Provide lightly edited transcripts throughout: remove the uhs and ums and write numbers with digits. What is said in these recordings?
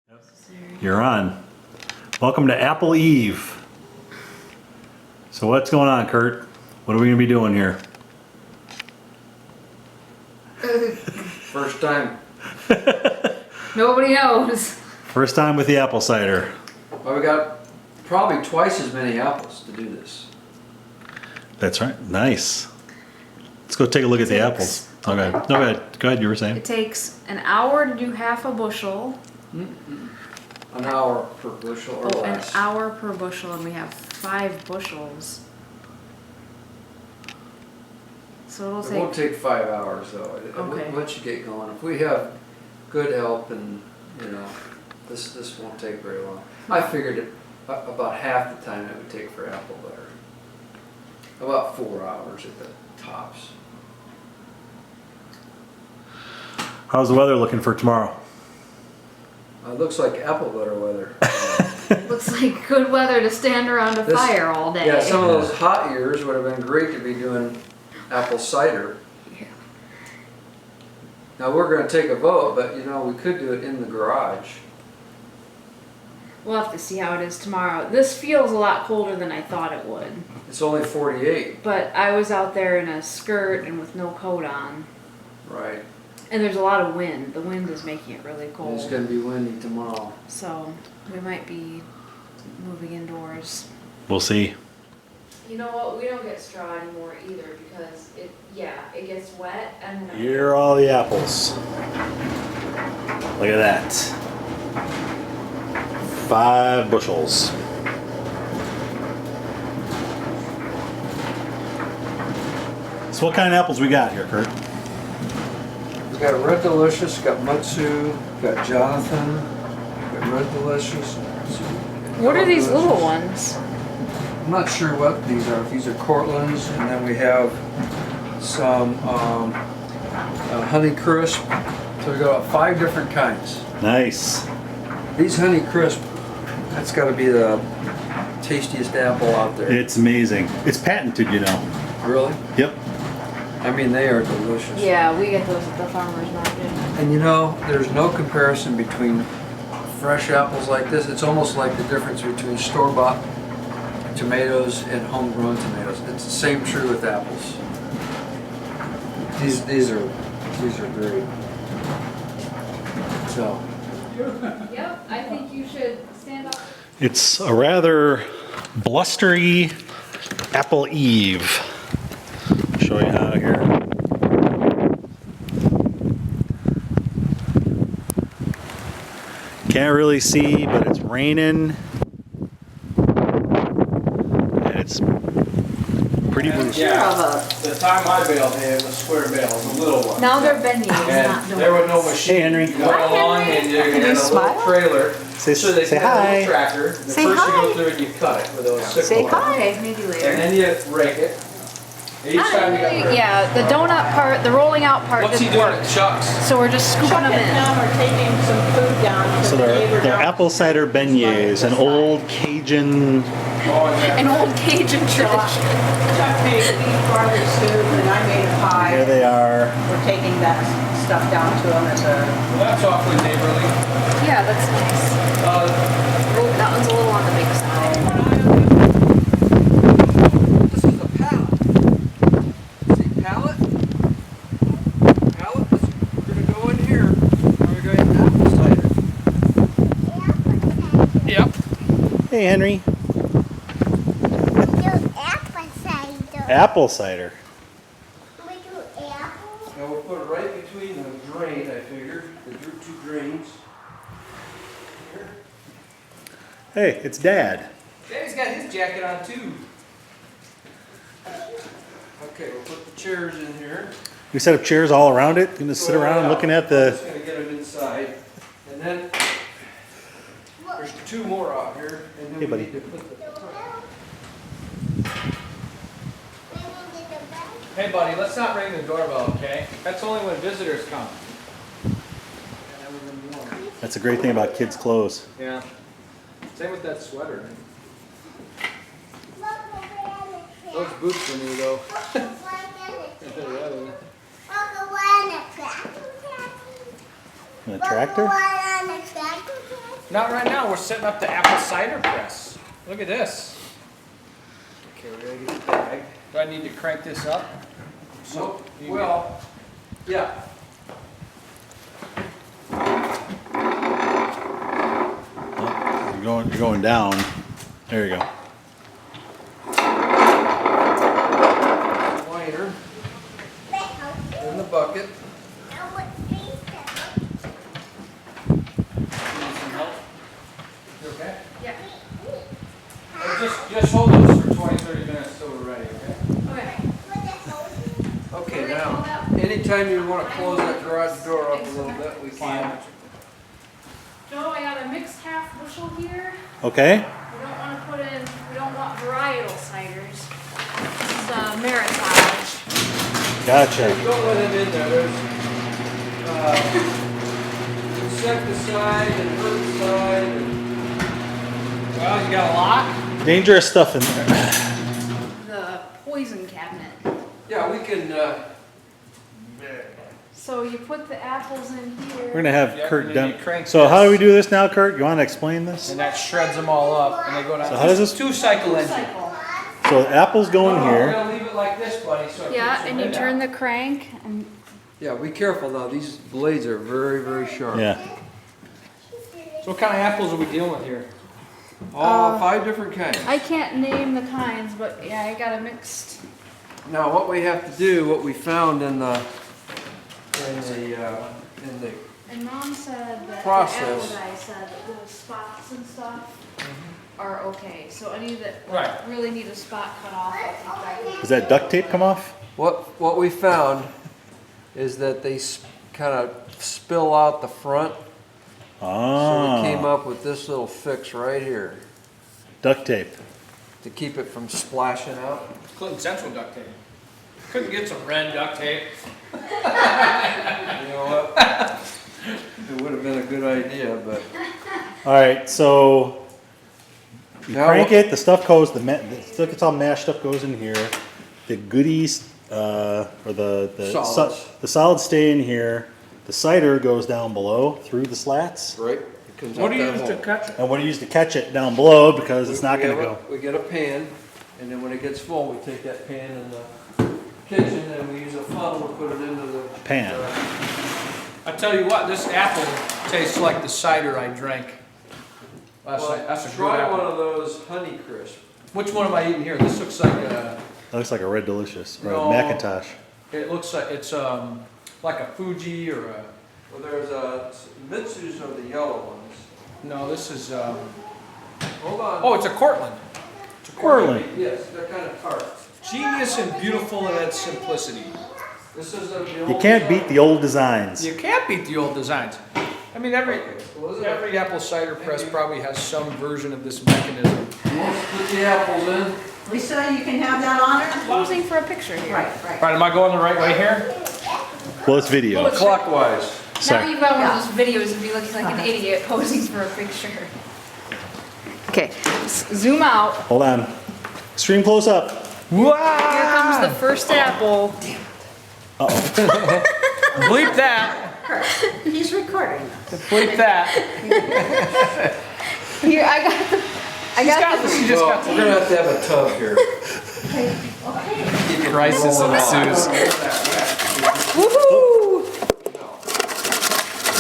Yep. You're on. Welcome to Apple Eve. So what's going on, Kurt? What are we going to be doing here? First time. Nobody knows. First time with the apple cider. Well, we got probably twice as many apples to do this. That's right. Nice. Let's go take a look at the apples. Okay. No, go ahead. Go ahead. You were saying. It takes an hour to do half a bushel. An hour per bushel or Oh, an less. hour per bushel, and we have 5 bushels. So it'll It won't take. take 5 hours though. Okay. Once you get going, if we have good help and this won't take very long. I figured it about half the time it would take for apple butter. About 4 hours at the tops. How's the weather looking for tomorrow? It looks like apple butter weather. Looks like good weather to stand around a This- fire all day. Yeah, some of those hot years would have been great to be doing apple cider. Yeah. Now we're going to take a vote, but we could do it in the garage. We'll have to see how it is tomorrow. This feels a lot colder than I thought it would. It's only 48. But I was out there in a skirt and with no coat on. Right. And there's a lot of wind. The wind is making it really cold. It's going to be windy tomorrow. So we might be moving indoors. We'll see. You know what? We don't get straw anymore either because it gets wet and then Here are all the apples. Look at that. 5 bushels. So what kind of apples we got here, Kurt? We've got Red Delicious, got Mutsu, got Jonathan, got Red Delicious. What are these Delicious. little ones? I'm not sure what these are. These are Cortland's, and then we have some Honey Crisp. So we got 5 different kinds. Nice. These Honey Crisp, that's got to be the tastiest apple out there. It's amazing. It's patented, you know. Really? Yep. I mean, they are delicious. Yeah, we get those at the farmer's market. And there's no comparison between fresh apples like this. It's almost like the difference between store-bought tomatoes and homegrown tomatoes. It's the same true with apples. These are great. So. Yep, I think you should stand up. It's a rather blustery Apple Eve. Show you how here. Can't really see, but it's raining. And it's pretty blue. Yeah, the time I baled it was square bales, a little one. Now they're beignets, not And there was no donuts. machine. Hey, Henry. You go along and you Can had you a smile? little trailer. Say So they had a hi. little tractor. The Say first you hi. go through it, you cut it with a sickle. Say hi. Okay, maybe And later. then you rake it. Each time you got to Yeah, the donut part, the rolling out part What's he didn't doing work. at Chuck's? So we're just scooping them Chucking in. down or taking some food down to So the they're neighbor down. apple cider beignets, an old Cajun. Oh, yeah. An old Cajun tradition. Chuck made beef barley soup and I made a Here pie. they are. We're taking that stuff down to them as a, Well, that's awfully neighborly. Yeah, that's nice. Oh, that one's a little on the big side. This is a pallet. See, pallet? Pallet, we're going to go in here. And we're going to apple cider. Yep. Hey, Henry. Apple cider. Now we'll put it right between the drain, I figured, the 2 drains. Here. Hey, it's Dad. Daddy's got his jacket on too. Okay, we'll put the chairs in here. We set up chairs all around it. Gonna sit around looking at I'm the. just gonna get them inside. And then there's 2 more out here. And then Hey, we buddy. need to put the Hey buddy, let's not ring the doorbell, okay? That's only when visitors come. That's a great thing about kids' clothes. Yeah. Same with that sweater. Those boots are new though. The tractor? Not right now, we're setting up the apple cider press. Look at this. Okay, we gotta get the bag. Do I need to crank this up? Nope, you well, yeah. You're going down. There you go. Liner in the bucket. You okay? Yeah. Just hold those for 20, 30 minutes till we're ready, okay? Okay. Okay, now, anytime you wanna close that garage door up a little bit, we can. Joe, I got a mixed half bushel here. Okay. We don't wanna put in, we don't want varietal ciders. This is Meritage. Gotcha. Don't let it in there, there's, insecticide and herbicide and. Well, you got a lock? Dangerous stuff in there. The poison cabinet. Yeah, we can, So you put the apples in here. We're gonna have Yep, Kurt and then done. you crank So how do we this. do this now, Kurt? You want to explain this? And that shreds them all up and they go down. So how does this- Two cycle engine. Cycle. So the apples go in We're here. gonna leave it like this, buddy, so it Yeah, keeps the and you lid turn out. the crank and Yeah, be careful now, these blades are very, very sharp. Yeah. So what kind of apples are we dealing with here? All 5 different kinds. I can't name the kinds, but yeah, I got a mixed. Now, what we have to do, what we found in the And Mom said that Process. the apple guy said that little spots and stuff are okay. So any that Right. really need a spot cut off, I think that Does that duct tape come off? what we found is that they kind of spill out the front. So we came Ah. up with this little fix right here Duct tape. to keep it from splashing out. Clinton Central duct tape. Couldn't get some red duct tape. You know what? It would have been a good idea, but. All right. So you Now crank what- it. The stuff goes. The stuff gets all mashed up. Goes in here. The goodies or the Solids. the solids stay in here. The cider goes down below through the slats. Right? It comes What out do you that use to hole. cut it? And what do you use to catch it down below because it's not We going to get go. We get a pan, and then when it gets full, we take that pan in the kitchen and we use a funnel to put it into the Pan. I tell you what, this apple tastes like the cider I drank last Well, night. That's a good try one apple. of those Honey Crisp. Which one am I eating here? This looks like That looks like a Red Delicious or No. a Macintosh. it looks like it's like a Fuji or a. Well, there's Mitsu's are the yellow ones. No, this is Hold on. oh, it's a Cortland. It's a Cortland. Yes, they're kind of tart. Genius and beautiful in its simplicity. This is the You can't beat the old designs. You can't beat the old designs. I mean, every Every apple cider press probably has some version of this mechanism. put the apples in. Lisa, you can have that honor? posing for a picture here. Right, right. Right, am I going the right way here? Well, it's video. Clockwise. Now Sorry. you've got one of those videos of me looking like an idiot posing for a picture. Okay, zoom out. Hold on. Extreme close up. Here comes the first apple. Bleep that. He's recording. Bleep that. Here, I got the She just got We're gonna have to have a tub here. crisis ensues. woohoo!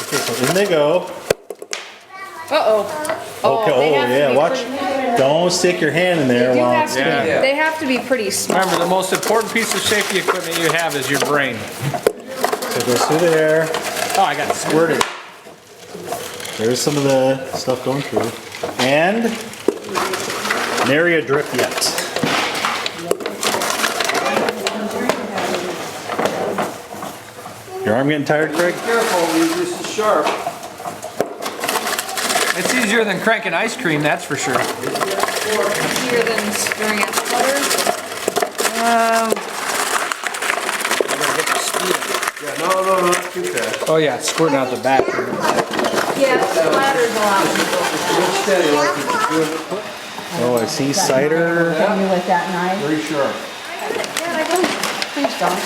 Okay, so in they go. Uh-oh. Okay, they oh have to yeah, be watch. pretty- Don't stick your hand in They there do while have it's to be, Yeah. they have to be pretty small. Remember, the most important piece of safety equipment you have is your brain. So it goes through there. Oh, I got squirted. There's some of the stuff going through. And nary a drip yet. Your arm getting tired, Craig? Careful, this is sharp. It's easier than cranking ice cream, that's for sure. Easier than stirring up butter. Yeah, no, not too fast. Oh yeah, it's squirting out the back. Yeah, it splatters a lot. Get steady like you're doing it. Oh, I see cider. Can you with that knife? Very sharp. Yeah, I don't. Please don't.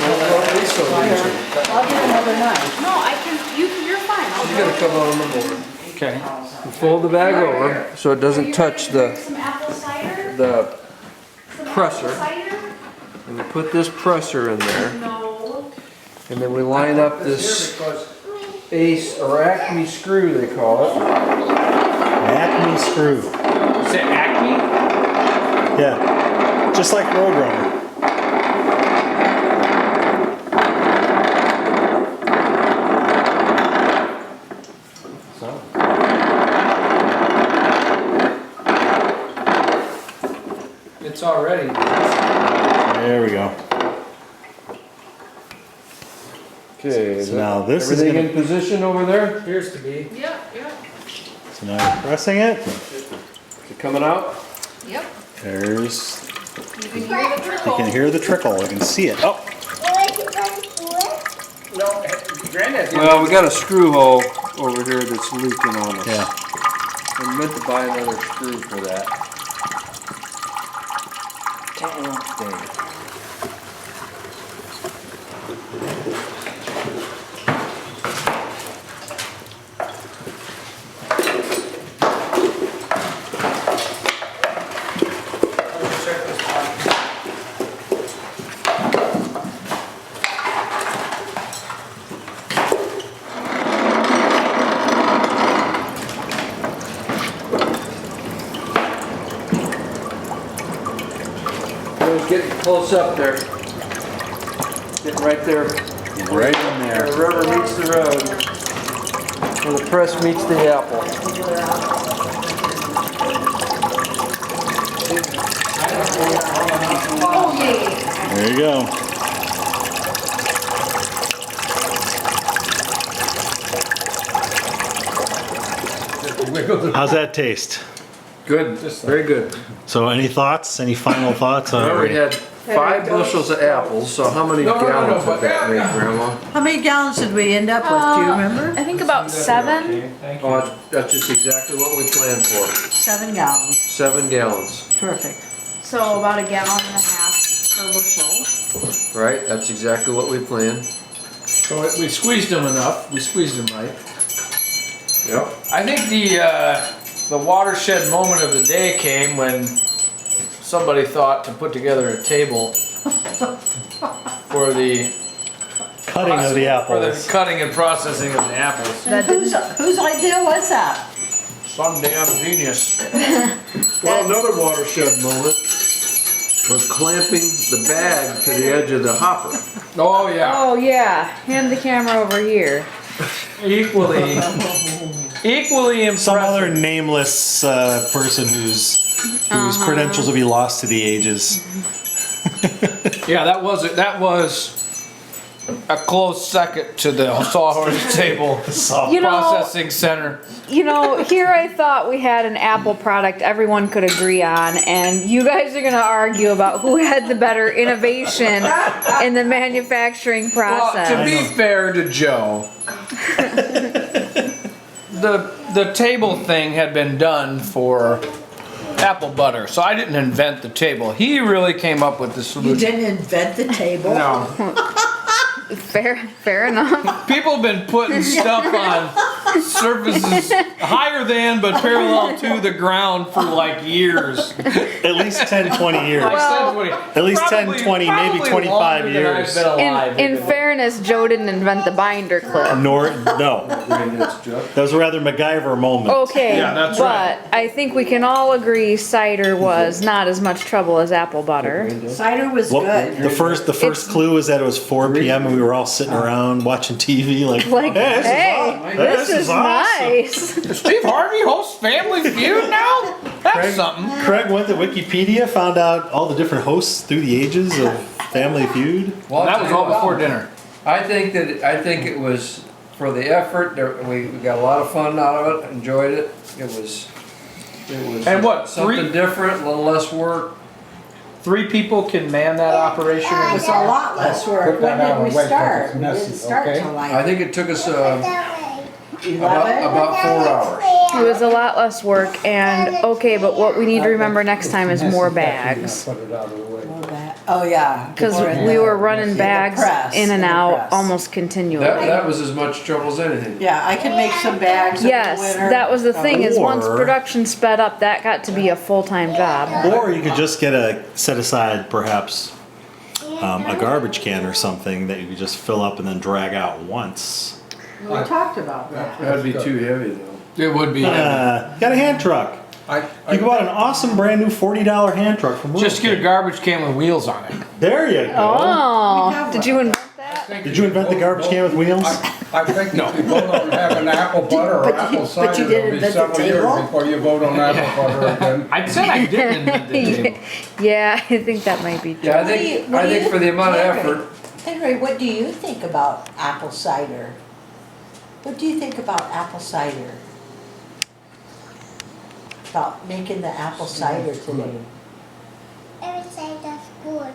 Well, at least so easy. I'll get another knife. No, I can, you're fine. I'll You do gonna come on the board. Okay. You fold the bag over so it doesn't touch the Some apple cider? the Some presser. apple cider? and we put this presser in there, No. and then we line up this Ace or Acme screw they call it. Acme screw. Is it Acme? Yeah. Just like Roadrunner. It's already. There we go. Okay, So now this is everything gonna- in position over there? Appears to be. Yep, yep. So now you're pressing it. Is it coming out? Yep. There's, You can hear the you trickle. can hear the trickle, you can see it. Oh, No, Granddad. Well, we got a screw hole over here that's leaking on us. yeah. I meant to buy another screw for that. Dang. It was getting close up there. Getting right there. Right in Where there. the rubber meets the road. Where the press meets the apple. Oh, yeah. There you go. How's that taste? Good, very good. So any thoughts? Any final thoughts? We on already had 5 bushels of apples, so how many No, no, no, gallons but- would that make, Grandma? How many gallons did we end up with, do you remember? I think about 7. Thank you. Oh, that's just exactly what we planned for. 7 gallons. 7 gallons, Terrific. So about a gallon and a half per bushel. right? That's exactly what we planned. So we squeezed them enough. We squeezed them right. Yep. I think the watershed moment of the day came when somebody thought to put together a table for the cutting of the for the apples? cutting and processing of the apples. And whose idea was that? Some damn genius. Well, another watershed moment was clamping the bag to the edge of the hopper. Oh yeah. Oh, yeah. Hand the camera over here. Equally impressive. Some other nameless person whose credentials will be lost to the ages. Yeah, that was a close second to the sawhorse table You know, processing center. here I thought we had an Apple product everyone could agree on, and you guys are gonna argue about who had the better innovation in the manufacturing Well, to process. be fair to Joe, the table thing had been done for apple butter, so I didn't invent the table. He really came up with the You solution. didn't invent the table? No, Fair enough. people have been putting stuff on surfaces higher than but parallel to the ground for like years. At least 10, 20 years. Like Well, 20, At least 10, 20, maybe probably 25 longer than years. I've been alive. In fairness, Joe didn't invent the binder clip. No. That was a rather MacGyver moment. Okay, Yeah, that's but right. I think we can all agree cider was not as much trouble as apple butter. Cider was Well, good. the first clue was that it was 4 p.m. and we were all sitting around watching TV like, Like, hey, this is awesome." nice. Steve Harvey hosts Family Feud now? That's something. Craig went to Wikipedia, found out all the different hosts through the ages of Family Feud. Well, That was all before dinner. I think it was for the effort. We got a lot of fun out of it. Enjoyed it. It was And what, something three- different, a little less work. 3 people can man that operation. It was a lot less work. Put When that out did we of the way 'cause start? it's We messy, didn't start okay? till I like think it took us 11? about 4 hours. It was a lot less work, and okay, but what we need to remember next time is more bags. Put it out of the way. Oh, that- Oh, yeah. Because Or in we the- were running in the bags press, in and the out press. almost continually. That was as much trouble as anything. Yeah, I can make some bags in the Yes, winter. that was the thing, is once Or- production sped up, that got to be a full-time job. Or you could just set aside perhaps a garbage can or something that you could just fill up and then drag out once. We talked about that. That'd be too heavy though. It would be. Got a hand truck. You can buy an awesome brand new $40 hand truck from Just get a garbage can with wheels on it. There you go. Oh, We have did you invent that? Did you invent the garbage can with wheels? I think if you vote on having apple butter or But apple you cider, didn't it'll be invent the several years table? before you vote on apple butter again. I said I didn't invent the table. Yeah, I think that might be true. Yeah, I What do think, you- what I do think you- for the amount of Henry, effort, Henry, what do you think about apple cider? What do you think about apple cider? About making the apple cider today? I would say that's good.